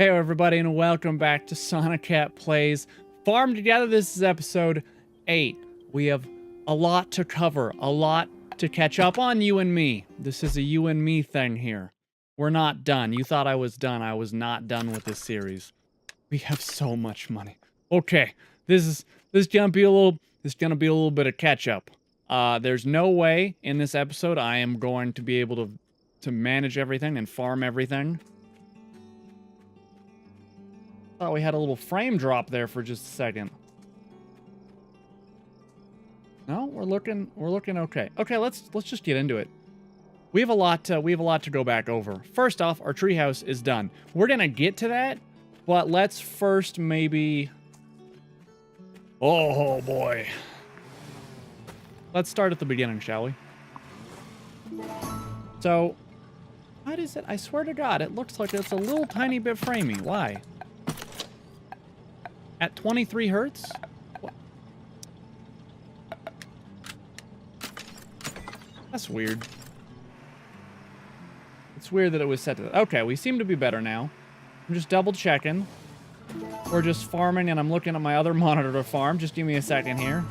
Hey everybody, and welcome back to Sonoket Plays Farm Together. This is episode 8. We have a lot to cover, a lot to catch up on, you and me. This is a you and me thing here. We're not done. You thought I was done. I was not done with this series. We have so much money. Okay, this is gonna be a little bit of catch up. There's no way in this episode I am going to be able to manage everything and farm everything. Thought we had a little frame drop there for just a second. No, we're looking okay. Okay, let's just get into it. We have a lot to go back over. First off, our treehouse is done. We're gonna get to that, but let's first maybe. Oh boy. Let's start at the beginning, shall we? So, what is it? I swear to God, it looks like it's a little tiny bit framey. Why? At 23 hertz? What? That's weird. It's weird that it was set to that. Okay, we seem to be better now. I'm just double checking. We're just farming and I'm looking at my other monitor to farm. Just give me a second here.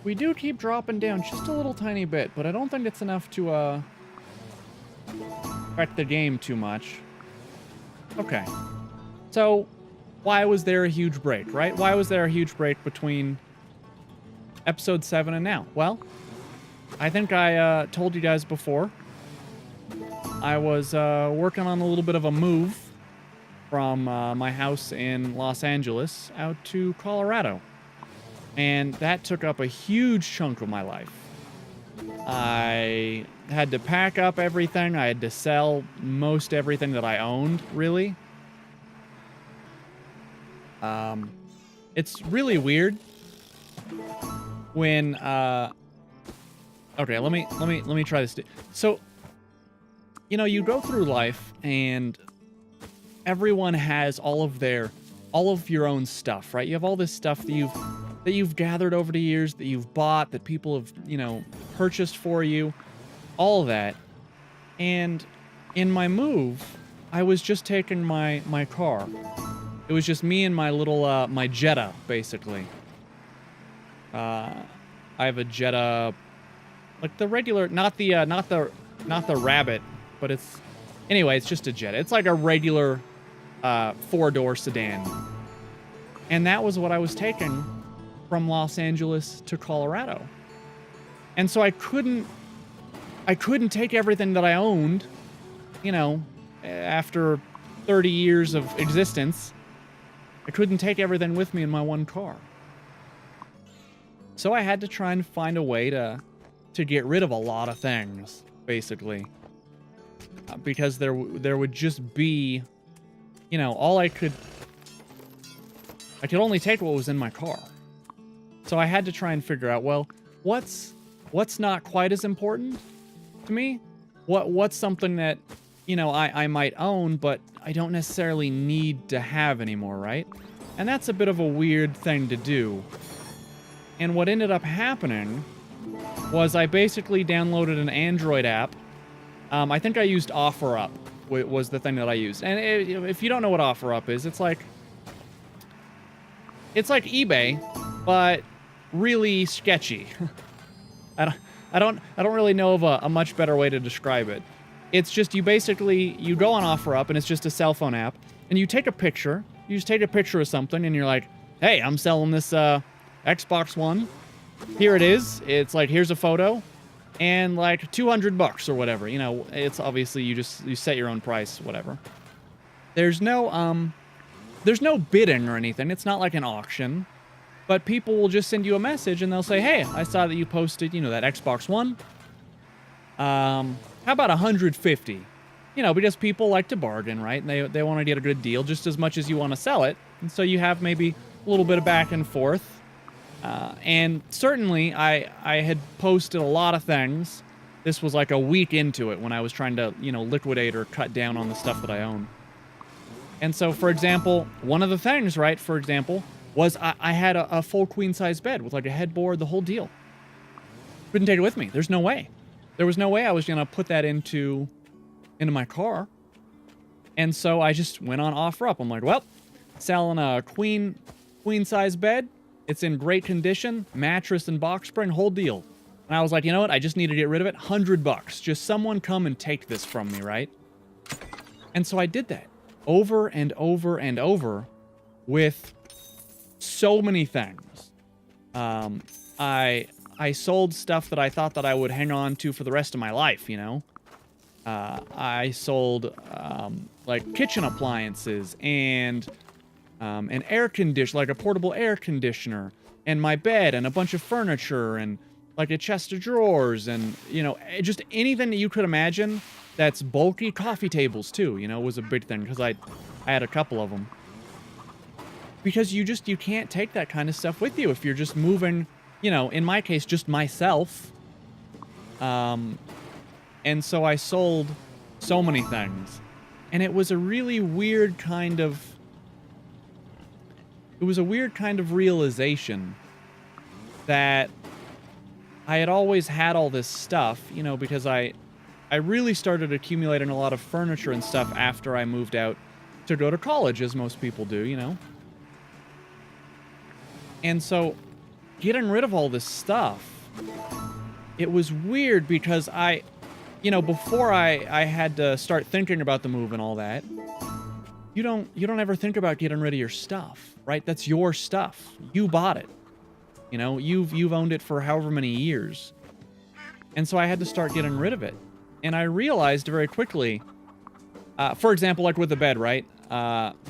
We do keep dropping down just a little tiny bit, but I don't think it's enough to affect the game too much. Okay. So, why was there a huge break, right? Why was there a huge break between episode 7 and now? Well, I think I told you guys before. I was working on a little bit of a move from my house in Los Angeles out to Colorado. And that took up a huge chunk of my life. I had to pack up everything. I had to sell most everything that I owned, really. It's really weird when, okay, let me try this. So, you know, you go through life and everyone has all of your own stuff, right? You have all this stuff that you've gathered over the years, that you've bought, that people have, you know, purchased for you, all of that. And in my move, I was just taking my car. It was just me and my little, my Jetta, basically. I have a Jetta, like the regular, not the Rabbit, but it's, anyway, it's just a Jetta. It's like a regular, 4-door sedan. And that was what I was taking from Los Angeles to Colorado. And so I couldn't take everything that I owned, you know, after 30 years of existence. I couldn't take everything with me in my one car. So I had to try and find a way to get rid of a lot of things, basically. Because there would just be, you know, I could only take what was in my car. So I had to try and figure out, well, what's not quite as important to me? What's something that, you know, I might own, but I don't necessarily need to have anymore, right? And that's a bit of a weird thing to do. And what ended up happening was I basically downloaded an Android app. I think I used OfferUp was the thing that I used. And if you don't know what OfferUp is, it's like eBay, but really sketchy. I don't really know of a much better way to describe it. It's just you go on OfferUp and it's just a cell phone app and you take a picture. You just take a picture of something and you're like, hey, I'm selling this Xbox One. Here it is. It's like, here's a photo and like $200 or whatever. You know, it's obviously you set your own price, whatever. There's no bidding or anything. It's not like an auction. But people will just send you a message and they'll say, hey, I saw that you posted, you know, that Xbox One. How about 150? You know, because people like to bargain, right? And they want to get a good deal just as much as you want to sell it. And so you have maybe a little bit of back and forth. And certainly I had posted a lot of things. This was like a week into it when I was trying to, you know, liquidate or cut down on the stuff that I own. And so, for example, one of the things, right, for example, was I had a full queen-size bed with like a headboard, the whole deal. Couldn't take it with me. There's no way. There was no way I was going to put that into my car. And so I just went on OfferUp. I'm like, well, selling a queen size bed. It's in great condition, mattress and box spring, whole deal. And I was like, you know what? I just need to get rid of it. $100. Just someone come and take this from me, right? And so I did that over and over and over with so many things. I sold stuff that I thought that I would hang on to for the rest of my life, you know? I sold, like, kitchen appliances and an air conditioner, like a portable air conditioner, and my bed, and a bunch of furniture, and, like, a chest of drawers, and, you know, just anything that you could imagine that's bulky. Coffee tables, too, you know, was a big thing, because I had a couple of them. Because you can't take that kind of stuff with you if you're just moving, you know, in my case, just myself. And so I sold so many things. And it was a really weird kind of... It was a weird kind of realization that I had always had all this stuff, you know, because I really started accumulating a lot of furniture and stuff after I moved out to go to college, as most people do, you know. And so, getting rid of all this stuff, it was weird because you know, before I had to start thinking about the move and all that, you don't ever think about getting rid of your stuff, right? That's your stuff. You bought it. You know, you've owned it for however many years. And so I had to start getting rid of it. And I realized very quickly, for example, like with the bed, right?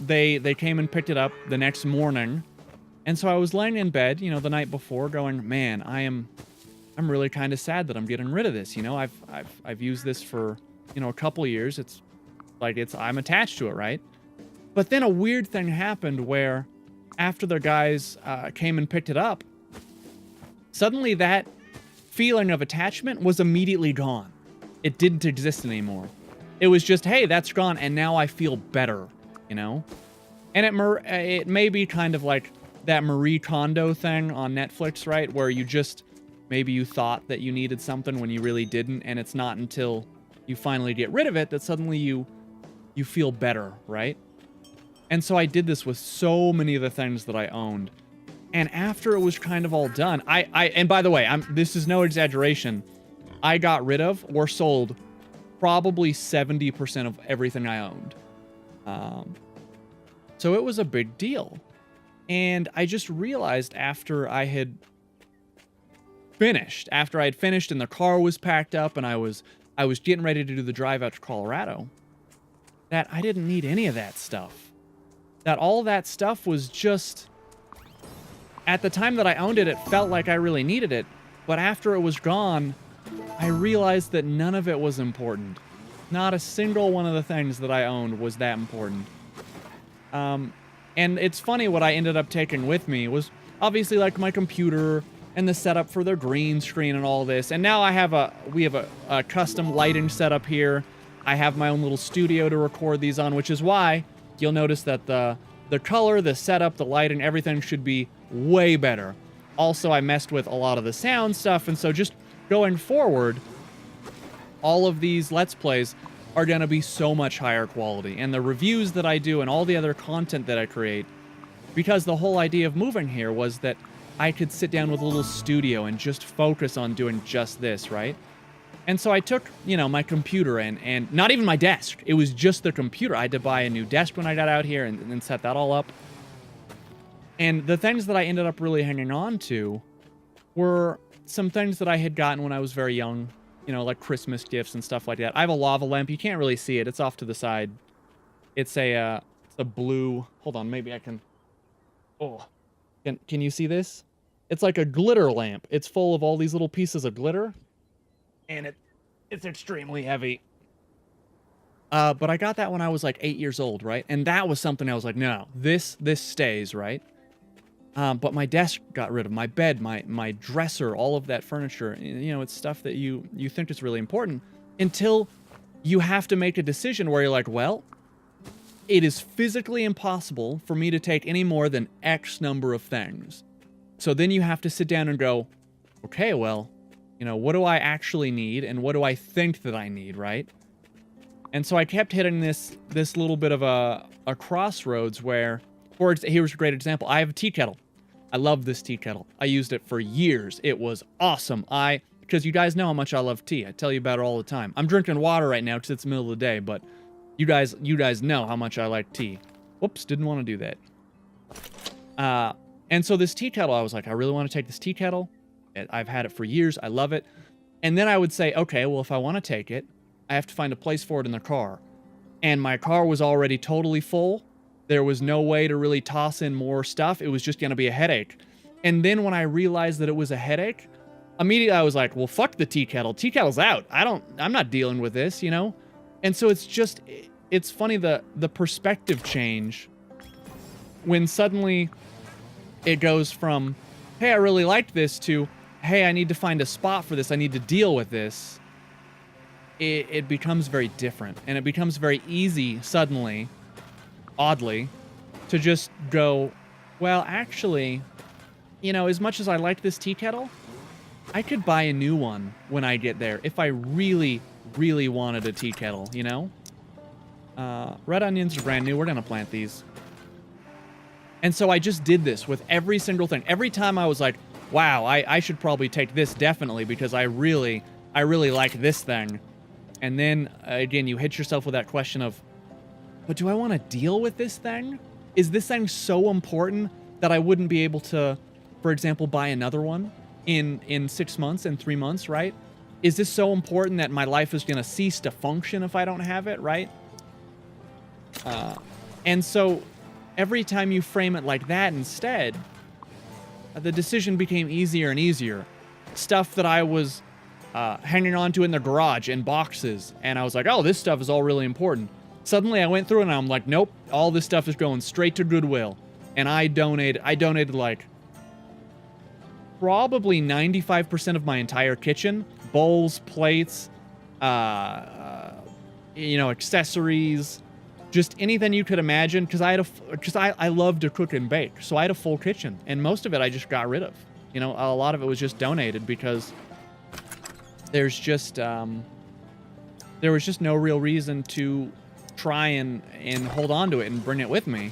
They came and picked it up the next morning. And so I was laying in bed, you know, the night before going, man, I'm really kind of sad that I'm getting rid of this. You know, I've used this for, you know, a couple years. It's like I'm attached to it, right? But then a weird thing happened where after the guys came and picked it up, suddenly that feeling of attachment was immediately gone. It didn't exist anymore. It was just, hey, that's gone, and now I feel better, you know? And it may be kind of like that Marie Kondo thing on Netflix, right? Where you just, maybe you thought that you needed something when you really didn't, and it's not until you finally get rid of it that suddenly you feel better, right? And so I did this with so many of the things that I owned. And after it was kind of all done, and by the way, this is no exaggeration, I got rid of or sold probably 70% of everything I owned. So it was a big deal. And I just realized after I had finished and the car was packed up and I was getting ready to do the drive out to Colorado, that I didn't need any of that stuff. That all that stuff was just... At the time that I owned it, it felt like I really needed it. But after it was gone, I realized that none of it was important. Not a single one of the things that I owned was that important. And it's funny, what I ended up taking with me was obviously like my computer and the setup for the green screen and all this. And now we have a custom lighting setup here. I have my own little studio to record these on, which is why you'll notice that the color, the setup, the lighting, everything should be way better. Also, I messed with a lot of the sound stuff, and so just going forward, all of these Let's Plays are going to be so much higher quality. And the reviews that I do and all the other content that I create, because the whole idea of moving here was that I could sit down with a little studio and just focus on doing just this, right? And so I took, you know, my computer and not even my desk. It was just the computer. I had to buy a new desk when I got out here and set that all up. And the things that I ended up really hanging on to were some things that I had gotten when I was very young, you know, like Christmas gifts and stuff like that. I have a lava lamp. You can't really see it. It's off to the side. It's a blue... Hold on, maybe I can... Oh. Can you see this? It's like a glitter lamp. It's full of all these little pieces of glitter. And it's extremely heavy. But I got that when I was like 8 years old, right? And that was something I was like, no, this stays, right? But my desk got rid of, my bed, my dresser, all of that furniture. You know, it's stuff that you think is really important until you have to make a decision where you're like, well, it is physically impossible for me to take any more than X number of things. So then you have to sit down and go, okay, well, you know, what do I actually need and what do I think that I need, right? And so I kept hitting this little bit of a crossroads where, here's a great example. I have a tea kettle. I love this tea kettle. I used it for years. It was awesome. Because you guys know how much I love tea. I tell you about it all the time. I'm drinking water right now because it's the middle of the day, but you guys know how much I like tea. Whoops, didn't want to do that. And so this tea kettle, I was like, I really want to take this tea kettle. I've had it for years. I love it. And then I would say, okay, well, if I want to take it, I have to find a place for it in the car. And my car was already totally full. There was no way to really toss in more stuff. It was just going to be a headache. And then when I realized that it was a headache, immediately I was like, well, fuck the tea kettle. Tea kettle's out. I'm not dealing with this, you know? And so it's funny the perspective change when suddenly it goes from, hey, I really liked this to, hey, I need to find a spot for this. I need to deal with this. It becomes very different, and it becomes very easy suddenly, oddly, to just go, well, actually, you know, as much as I like this tea kettle, I could buy a new one when I get there if I really, really wanted a tea kettle, you know? Red onions are brand new. We're going to plant these. And so I just did this with every single thing. Every time I was like, wow, I should probably take this definitely because I really like this thing. And then, again, you hit yourself with that question of, but do I want to deal with this thing? Is this thing so important that I wouldn't be able to, for example, buy another one in 6 months, in 3 months, right? Is this so important that my life is going to cease to function if I don't have it, right? And so every time you frame it like that instead, the decision became easier and easier. Stuff that I was hanging on to in the garage in boxes, and I was like, oh, this stuff is all really important. Suddenly I went through and I'm like, nope, all this stuff is going straight to Goodwill. And I donated like probably 95% of my entire kitchen, bowls, plates, you know, accessories, just anything you could imagine, because I love to cook and bake, so I had a full kitchen, and most of it I just got rid of. You know, a lot of it was just donated because there was just no real reason to try and hold on to it and bring it with me,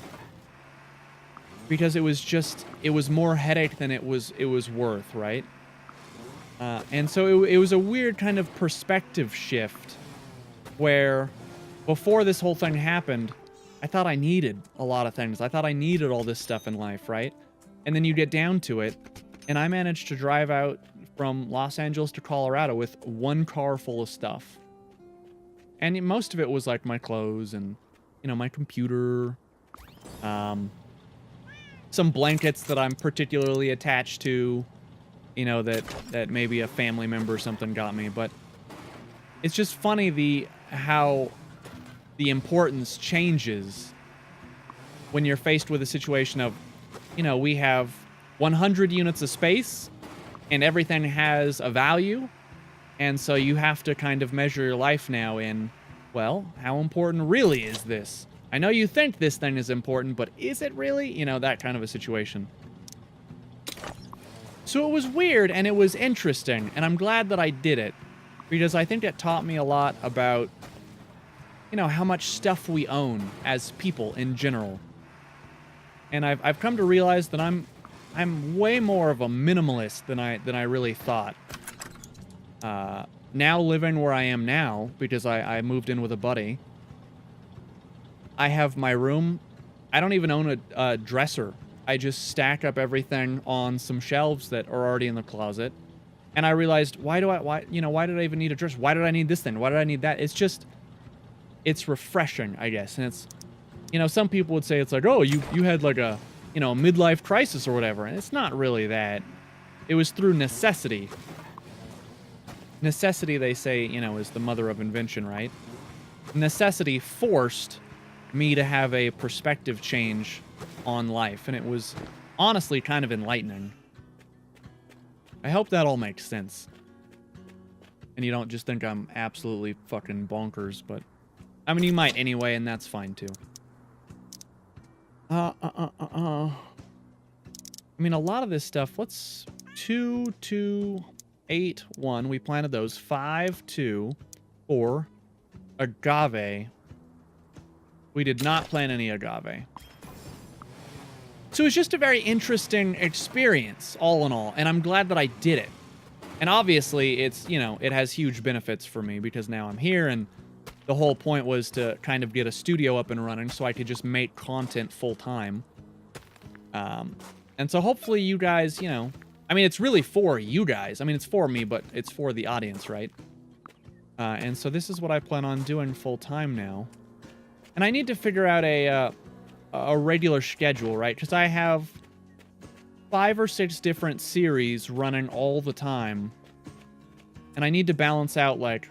because it was more headache than it was worth, right? And so it was a weird kind of perspective shift where before this whole thing happened, I thought I needed a lot of things. I thought I needed all this stuff in life, right? And then you get down to it, and I managed to drive out from Los Angeles to Colorado with one car full of stuff. And most of it was like my clothes and, you know, my computer, some blankets that I'm particularly attached to, you know, that maybe a family member or something got me. But it's just funny how the importance changes when you're faced with a situation of, you know, we have 100 units of space and everything has a value. And so you have to kind of measure your life now in, well, how important really is this? I know you think this thing is important, but is it really? You know, that kind of a situation. So it was weird and it was interesting, and I'm glad that I did it, because I think it taught me a lot about, you know, how much stuff we own as people in general. And I've come to realize that I'm way more of a minimalist than I really thought. Now living where I am now, because I moved in with a buddy, I have my room. I don't even own a dresser. I just stack up everything on some shelves that are already in the closet. And I realized, why did I even need a dresser? Why did I need this thing? Why did I need that? It's refreshing, I guess. And it's, you know, some people would say it's like, oh, you had like a, you know, midlife crisis or whatever. And it's not really that. It was through necessity. Necessity, they say, you know, is the mother of invention, right? Necessity forced me to have a perspective change on life, and it was honestly kind of enlightening. I hope that all makes sense. And you don't just think I'm absolutely fucking bonkers, but I mean, you might anyway, and that's fine too. I mean, a lot of this stuff, let's 2, 2, 8, 1. We planted those. 5, 2, 4, Agave. We did not plant any agave. So it's just a very interesting experience, all in all, and I'm glad that I did it. And obviously, it's, you know, it has huge benefits for me because now I'm here, and the whole point was to kind of get a studio up and running so I could just make content full-time. And so hopefully you guys, you know, I mean, it's really for you guys. I mean, it's for me, but it's for the audience, right? And so this is what I plan on doing full-time now. And I need to figure out a regular schedule, right? Because I have 5 or 6 different series running all the time. And I need to balance out, like,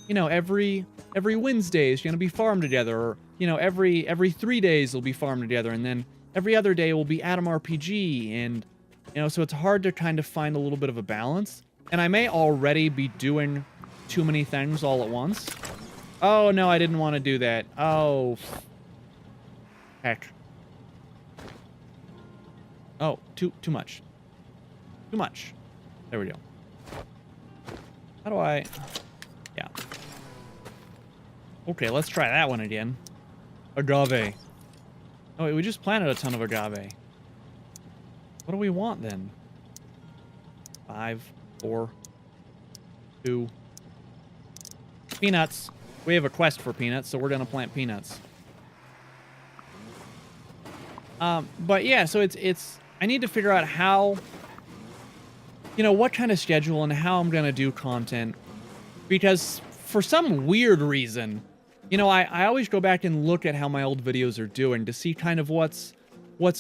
you know, every Wednesday is going to be Farm Together, or, you know, every 3 days will be Farm Together, and then every other day will be Atom RPG, and, you know, so it's hard to kind of find a little bit of a balance. And I may already be doing too many things all at once. Oh, no, I didn't want to do that. Oh, heck. Oh, too much. Too much. There we go. How do I... Yeah. Okay, let's try that one again. Agave. Oh, wait, we just planted a ton of agave. What do we want, then? 5, 4, 2... Peanuts. We have a quest for peanuts, so we're gonna plant peanuts. But yeah, so it's I need to figure out how, you know, what kind of schedule and how I'm gonna do content, because for some weird reason, you know, I always go back and look at how my old videos are doing to see kind of what's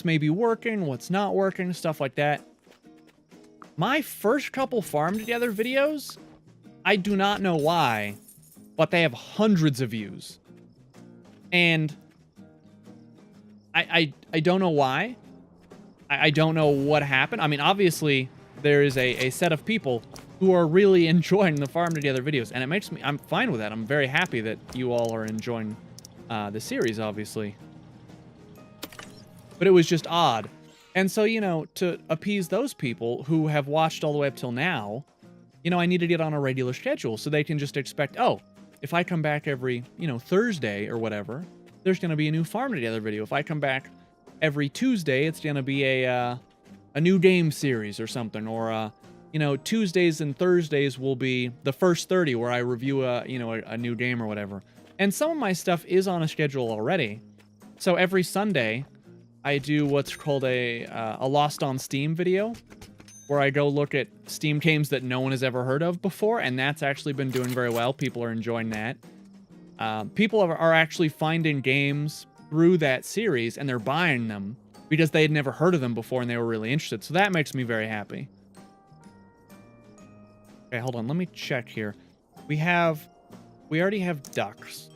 maybe working, what's not working, stuff like that. My first couple Farm Together videos, I do not know why, but they have hundreds of views. And I don't know why. I don't know what happened. I mean, obviously, there is a set of people who are really enjoying the Farm Together videos, and it makes me... I'm fine with that. I'm very happy that you all are enjoying the series, obviously. But it was just odd. And so, you know, to appease those people who have watched all the way up till now, you know, I need to get on a regular schedule so they can just expect, oh, if I come back every, you know, Thursday or whatever, there's going to be a new Farm Together video. If I come back every Tuesday, it's going to be a new game series or something. Or, you know, Tuesdays and Thursdays will be the first 30 where I review a new game or whatever. And some of my stuff is on a schedule already. So every Sunday, I do what's called a Lost on Steam video, where I go look at Steam games that no one has ever heard of before, and that's actually been doing very well. People are enjoying that. People are actually finding games through that series, and they're buying them because they had never heard of them before, and they were really interested. So that makes me very happy. Okay, hold on. Let me check here. We already have ducks.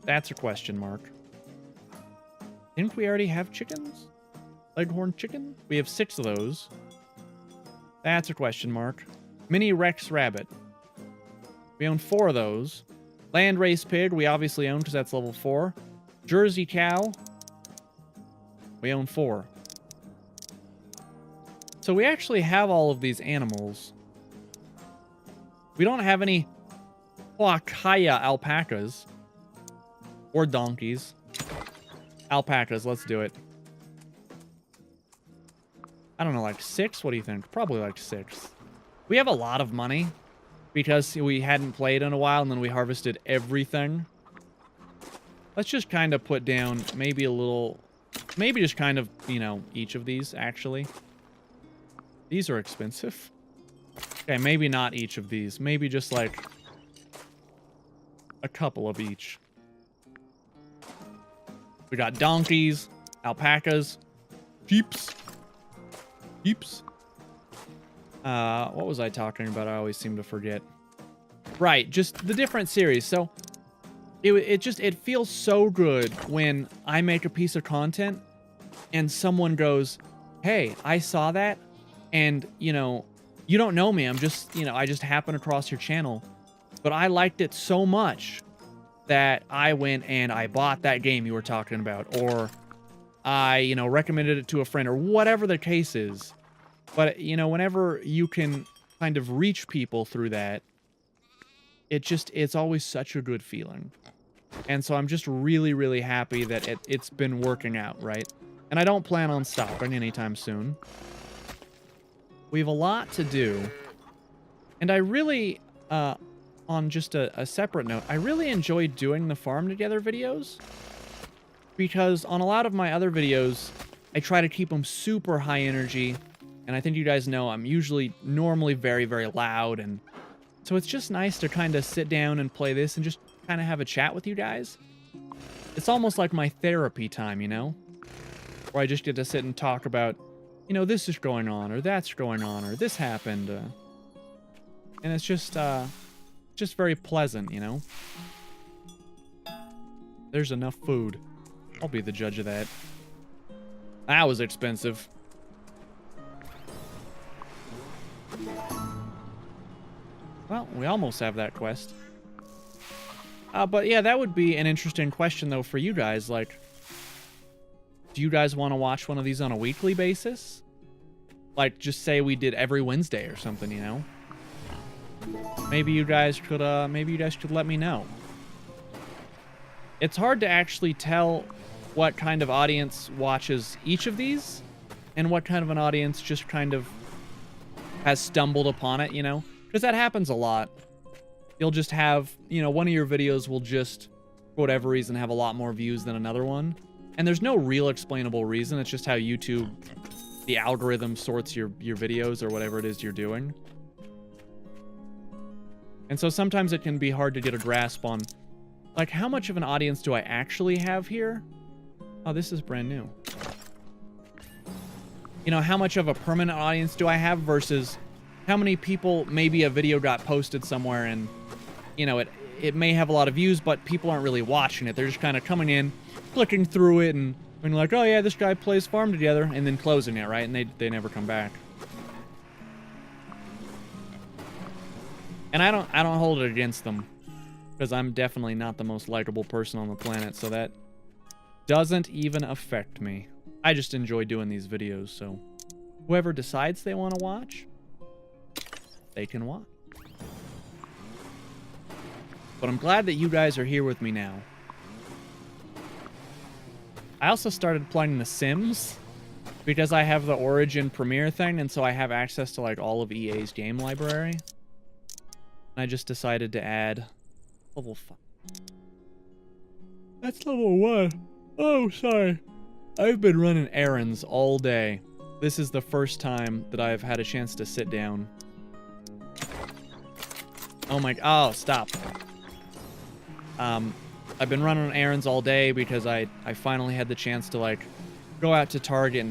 That's a question mark. Didn't we already have chickens? Leghorn chicken? We have 6 of those. That's a question mark. Mini Rex rabbit. We own 4 of those. Land race pig, we obviously own because that's level 4. Jersey cow. We own 4. So we actually have all of these animals. We don't have any Huacaya alpacas. Or donkeys. Alpacas, let's do it. I don't know, like 6? What do you think? Probably like 6. We have a lot of money because we hadn't played in a while and then we harvested everything. Let's just kind of put down maybe a little... Maybe just kind of, you know, each of these, actually. These are expensive. Okay, maybe not each of these. Maybe just like a couple of each. We got donkeys, alpacas, sheeps. What was I talking about? I always seem to forget. Right, just the different series. So it feels so good when I make a piece of content and someone goes, "Hey, I saw that, and you know, you don't know me. I'm just, you know, I just happened across your channel, but I liked it so much that I went and I bought that game you were talking about, or I, you know, recommended it to a friend," or whatever the case is. But, you know, whenever you can kind of reach people through that, it's always such a good feeling. And so I'm just really, really happy that it's been working out, right? And I don't plan on stopping anytime soon. We have a lot to do. And I really, on just a separate note, I really enjoy doing the Farm Together videos. Because on a lot of my other videos, I try to keep them super high energy. And I think you guys know I'm normally very, very loud. And so it's just nice to kind of sit down and play this and just kind of have a chat with you guys. It's almost like my therapy time, you know? Where I just get to sit and talk about, you know, this is going on, or that's going on, or this happened. And it's just very pleasant, you know? There's enough food. I'll be the judge of that. That was expensive. Well, we almost have that quest. But yeah, that would be an interesting question, though, for you guys. Like, do you guys want to watch one of these on a weekly basis? Like, just say we did every Wednesday or something, you know? Maybe you guys could let me know. It's hard to actually tell what kind of audience watches each of these, and what kind of an audience just kind of has stumbled upon it, you know? Because that happens a lot. You'll just have, you know, one of your videos will just, for whatever reason, have a lot more views than another one. And there's no real explainable reason. It's just how YouTube, the algorithm sorts your videos or whatever it is you're doing. And so sometimes it can be hard to get a grasp on, like, how much of an audience do I actually have here? Oh, this is brand new. You know, how much of a permanent audience do I have versus how many people, maybe a video got posted somewhere and, you know, it may have a lot of views, but people aren't really watching it. They're just kind of coming in, clicking through it, and being like, oh yeah, this guy plays Farm Together, and then closing it, right? And they never come back. And I don't hold it against them, because I'm definitely not the most likable person on the planet, so that doesn't even affect me. I just enjoy doing these videos, so whoever decides they want to watch, they can watch. But I'm glad that you guys are here with me now. I also started playing The Sims because I have the Origin Premiere thing, and so I have access to like all of EA's game library. And I just decided to add level 5. That's level 1. Oh, sorry. I've been running errands all day. This is the first time that I've had a chance to sit down. Oh, stop. I've been running errands all day because I finally had the chance to, like, go out to Target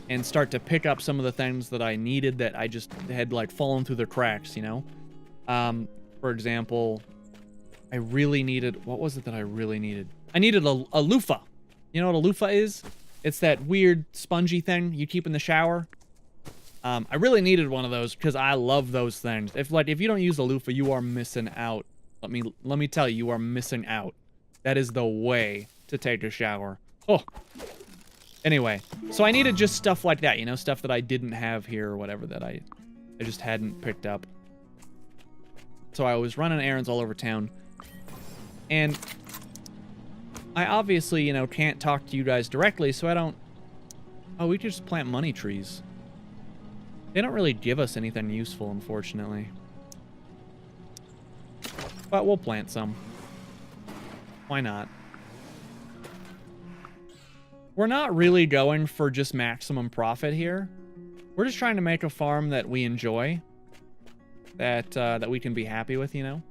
and start to pick up some of the things that I needed that I just had, like, fallen through the cracks, you know? For example, I really needed... What was it that I really needed? I needed a loofah. You know what a loofah is? It's that weird spongy thing you keep in the shower. I really needed one of those because I love those things. If you don't use a loofah, you are missing out. Let me tell you, you are missing out. That is the way to take a shower. Oh. Anyway, so I needed just stuff like that, you know, stuff that I didn't have here or whatever that I just hadn't picked up. So I was running errands all over town. And I obviously, you know, can't talk to you guys directly, so I don't... Oh, we could just plant money trees. They don't really give us anything useful, unfortunately. But we'll plant some. Why not? We're not really going for just maximum profit here. We're just trying to make a farm that we enjoy. That we can be happy with, you know?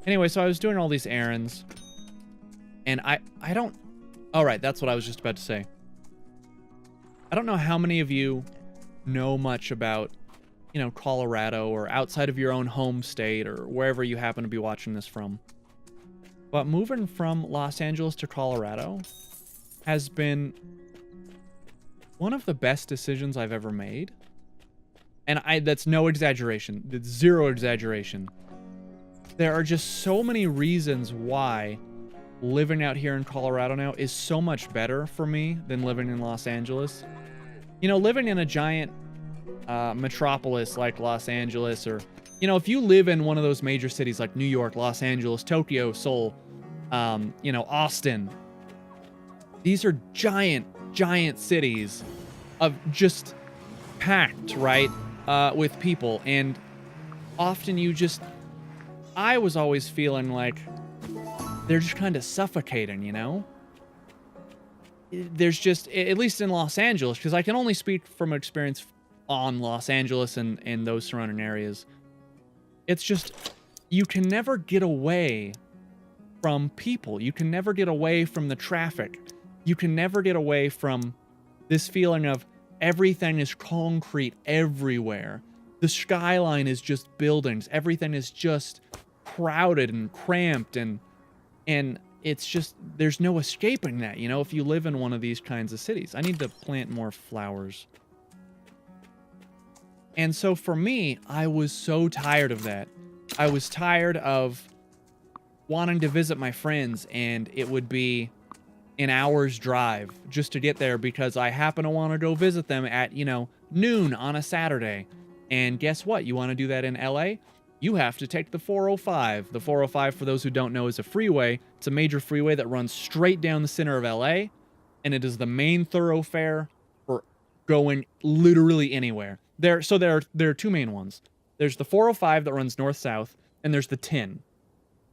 Anyway, so I was doing all these errands. And I don't... All right, that's what I was just about to say. I don't know how many of you know much about, you know, Colorado or outside of your own home state or wherever you happen to be watching this from. But moving from Los Angeles to Colorado has been one of the best decisions I've ever made. And that's no exaggeration. It's zero exaggeration. There are just so many reasons why living out here in Colorado now is so much better for me than living in Los Angeles. You know, living in a giant metropolis like Los Angeles or You know, if you live in one of those major cities like New York, Los Angeles, Tokyo, Seoul, you know, Austin, these are giant, giant cities of just packed, right, with people. And often I was always feeling like they're just kind of suffocating, you know? There's just, at least in Los Angeles, because I can only speak from experience on Los Angeles and those surrounding areas. It's just, you can never get away from people. You can never get away from the traffic. You can never get away from this feeling of everything is concrete everywhere. The skyline is just buildings. Everything is just crowded and cramped, and it's just, there's no escaping that, you know, if you live in one of these kinds of cities. I need to plant more flowers. And so for me, I was so tired of that. I was tired of wanting to visit my friends, and it would be an hour's drive just to get there because I happen to want to go visit them at, you know, noon on a Saturday. And guess what? You want to do that in LA? You have to take the 405. The 405, for those who don't know, is a freeway. It's a major freeway that runs straight down the center of LA, and it is the main thoroughfare for going literally anywhere. There are two main ones. There's the 405 that runs north-south, and there's the 10.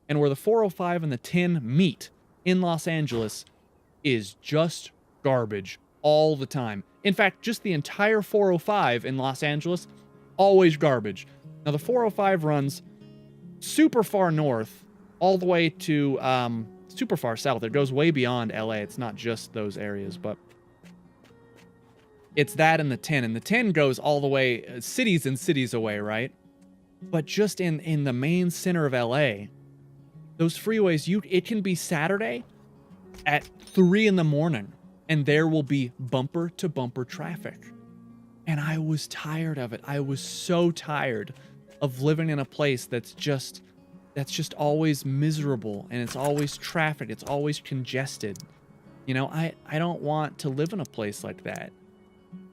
And where the 405 and the 10 meet in Los Angeles is just garbage all the time. In fact, just the entire 405 in Los Angeles, always garbage. Now, the 405 runs super far north, all the way to super far south. It goes way beyond LA. It's not just those areas, but it's that and the 10. And the 10 goes all the way, cities and cities away, right? But just in the main center of LA, those freeways, it can be Saturday at 3 in the morning, and there will be bumper-to-bumper traffic. And I was tired of it. I was so tired of living in a place that's just always miserable, and it's always traffic. It's always congested. You know, I don't want to live in a place like that.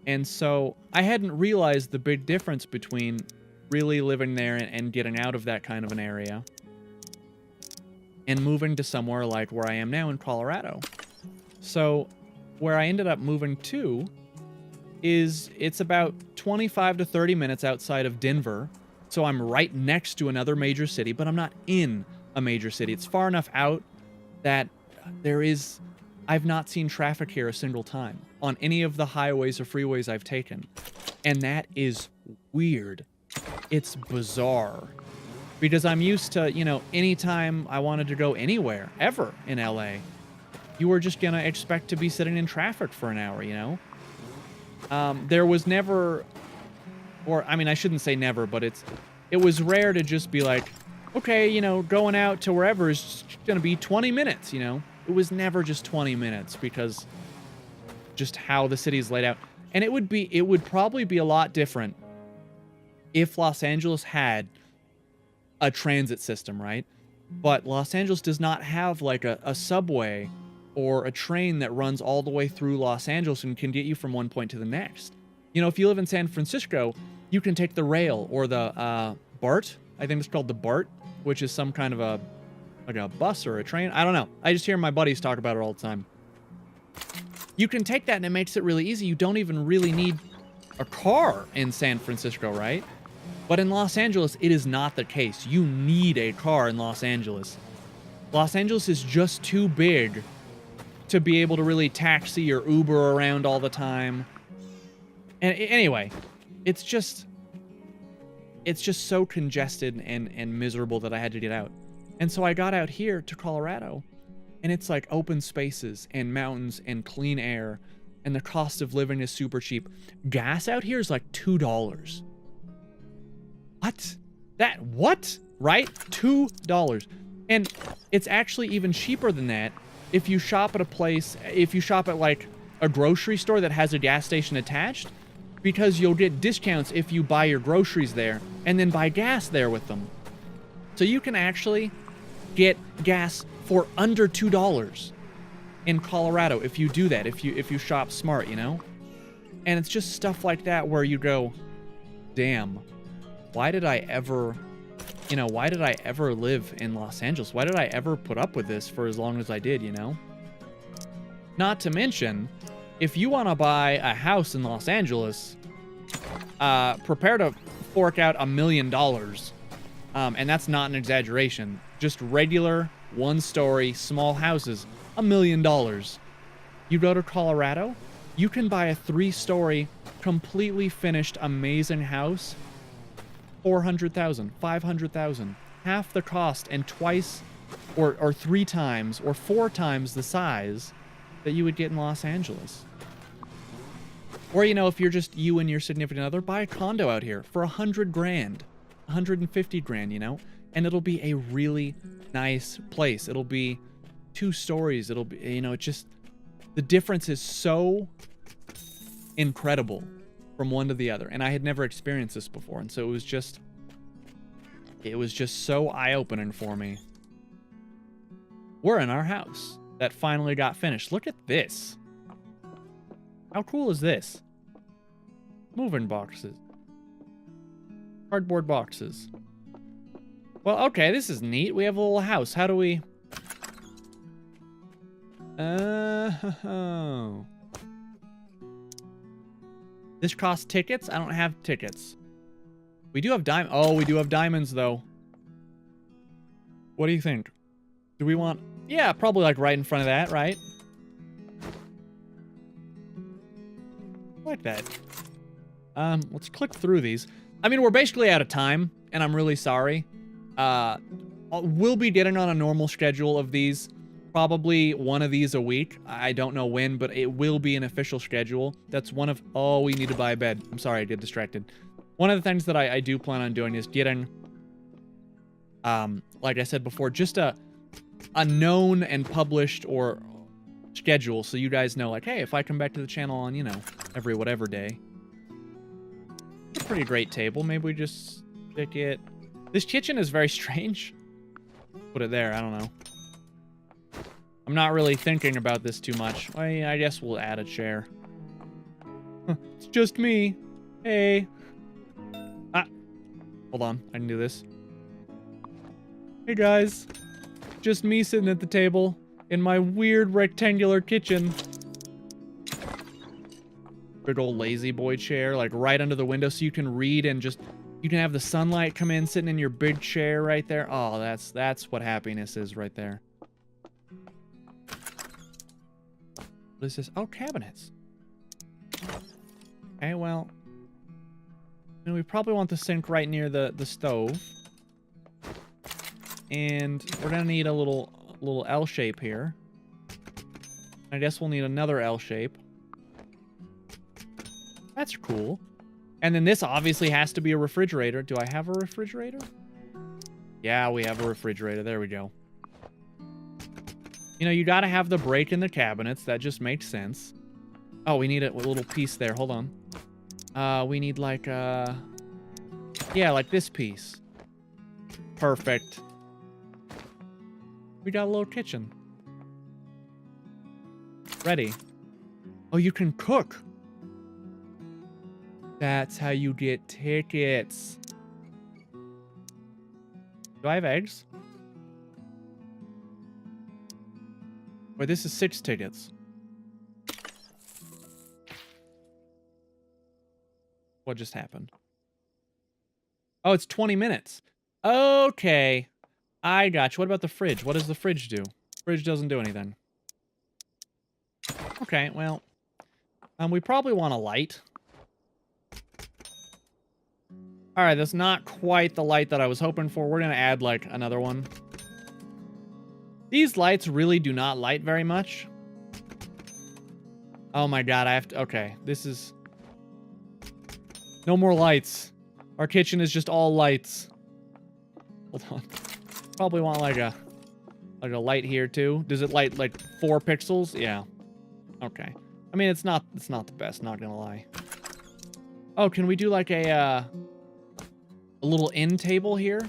And so I hadn't realized the big difference between really living there and getting out of that kind of an area and moving to somewhere like where I am now in Colorado. So where I ended up moving to it's about 25 to 30 minutes outside of Denver. So I'm right next to another major city, but I'm not in a major city. It's far enough out that I've not seen traffic here a single time on any of the highways or freeways I've taken. And that is weird. It's bizarre. Because I'm used to, you know, anytime I wanted to go anywhere, ever in LA, you were just gonna expect to be sitting in traffic for an hour, you know? There was never, or I mean, I shouldn't say never, but it was rare to just be like, okay, you know, going out to wherever is gonna be 20 minutes, you know? It was never just 20 minutes because just how the city's laid out. And it would probably be a lot different if Los Angeles had a transit system, right? But Los Angeles does not have like a subway or a train that runs all the way through Los Angeles and can get you from one point to the next. You know, if you live in San Francisco, you can take the rail or the BART. I think it's called the BART, which is some kind of a bus or a train. I don't know. I just hear my buddies talk about it all the time. You can take that and it makes it really easy. You don't even really need a car in San Francisco, right? But in Los Angeles, it is not the case. You need a car in Los Angeles. Los Angeles is just too big to be able to really taxi or Uber around all the time. And anyway, it's just so congested and miserable that I had to get out. And so I got out here to Colorado, and it's like open spaces and mountains and clean air, and the cost of living is super cheap. Gas out here is like $2. What? Right? $2. And it's actually even cheaper than that if you shop at like a grocery store that has a gas station attached, because you'll get discounts if you buy your groceries there and then buy gas there with them. So you can actually get gas for under $2 in Colorado if you do that, if you shop smart, you know? And it's just stuff like that where you go, damn, why did I ever you know, why did I ever live in Los Angeles? Why did I ever put up with this for as long as I did, you know? Not to mention, if you want to buy a house in Los Angeles, prepare to fork out $1 million. And that's not an exaggeration. Just regular, one-story, small houses, $1 million. You go to Colorado, you can buy a 3-story, completely finished, amazing house, $400,000, $500,000, half the cost, and twice, or 3 times, or 4 times the size that you would get in Los Angeles. Or, you know, if you're just you and your significant other, buy a condo out here for $100 grand, $150 grand, you know, and it'll be a really nice place. It'll be 2 stories. It'll be, you know, it just, the difference is so incredible from one to the other. And I had never experienced this before. And so it was just so eye-opening for me. We're in our house that finally got finished. Look at this. How cool is this? Moving boxes. Cardboard boxes. Well, okay, this is neat. We have a little house. How do we... Oh. This costs tickets? I don't have tickets. We do have diamonds. Oh, we do have diamonds, though. What do you think? Do we want... Yeah, probably like right in front of that, right? Like that. Let's click through these. I mean, we're basically out of time, and I'm really sorry. We'll be getting on a normal schedule of these. Probably one of these a week. I don't know when, but it will be an official schedule. That's one of... Oh, we need to buy a bed. I'm sorry, I get distracted. One of the things that I do plan on doing is getting, like I said before, just a known and published or schedule, so you guys know, like, hey, if I come back to the channel on, you know, every whatever day. It's a pretty great table. Maybe we just stick it... This kitchen is very strange. Put it there, I don't know. I'm not really thinking about this too much. I guess we'll add a chair. It's just me. Hey. Ah. Hold on, I can do this. Hey guys. Just me sitting at the table in my weird rectangular kitchen. Big old lazy boy chair, like right under the window so you can read and just... You can have the sunlight come in sitting in your big chair right there. Oh, that's what happiness is right there. What is this? Oh, cabinets. Okay, well... You know, we probably want the sink right near the stove. And we're gonna need a little L shape here. I guess we'll need another L shape. That's cool. And then this obviously has to be a refrigerator. Do I have a refrigerator? Yeah, we have a refrigerator. There we go. You know, you gotta have the break in the cabinets. That just makes sense. Oh, we need a little piece there. Hold on. We need like, yeah, like this piece. Perfect. We got a little kitchen. Ready. Oh, you can cook. That's how you get tickets. Do I have eggs? Wait, this is 6 tickets. What just happened? Oh, it's 20 minutes. Okay. I got you. What about the fridge? What does the fridge do? Fridge doesn't do anything. Okay, well. We probably want a light. Alright, that's not quite the light that I was hoping for. We're gonna add, like, another one. These lights really do not light very much. Oh my god, I have to... Okay, this is... No more lights. Our kitchen is just all lights. Hold on. Probably want, like a light here, too. Does it light, like, 4 pixels? Yeah. Okay. I mean, it's not the best, not gonna lie. Oh, can we do, like, a little end table here?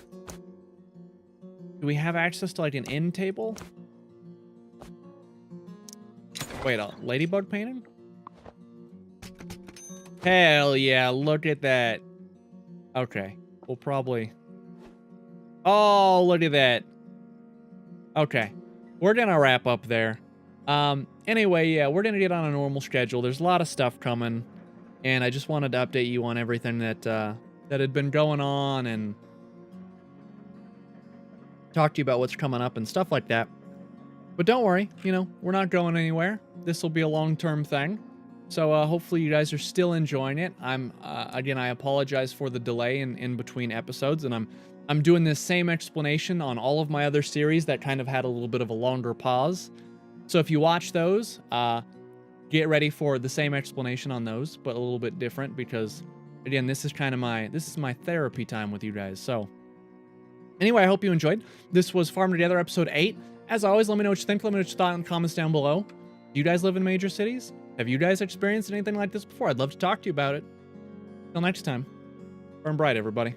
Do we have access to, like, an end table? Wait, a ladybug painting? Hell yeah, look at that. Okay, we'll probably... Oh, look at that. Okay. We're going to wrap up there. Anyway, yeah, we're going to get on a normal schedule. There's a lot of stuff coming, and I just wanted to update you on everything that that had been going on and talk to you about what's coming up and stuff like that. But don't worry, you know, we're not going anywhere. This will be a long-term thing. So hopefully you guys are still enjoying it. Again, I apologize for the delay in between episodes, and I'm doing this same explanation on all of my other series that kind of had a little bit of a longer pause. So if you watch those, get ready for the same explanation on those, but a little bit different because, again, this is my therapy time with you guys. So anyway, I hope you enjoyed. This was Farm Together episode 8. As always, let me know what you think. Let me know what you thought in the comments down below. Do you guys live in major cities? Have you guys experienced anything like this before? I'd love to talk to you about it. Till next time, burn bright, everybody.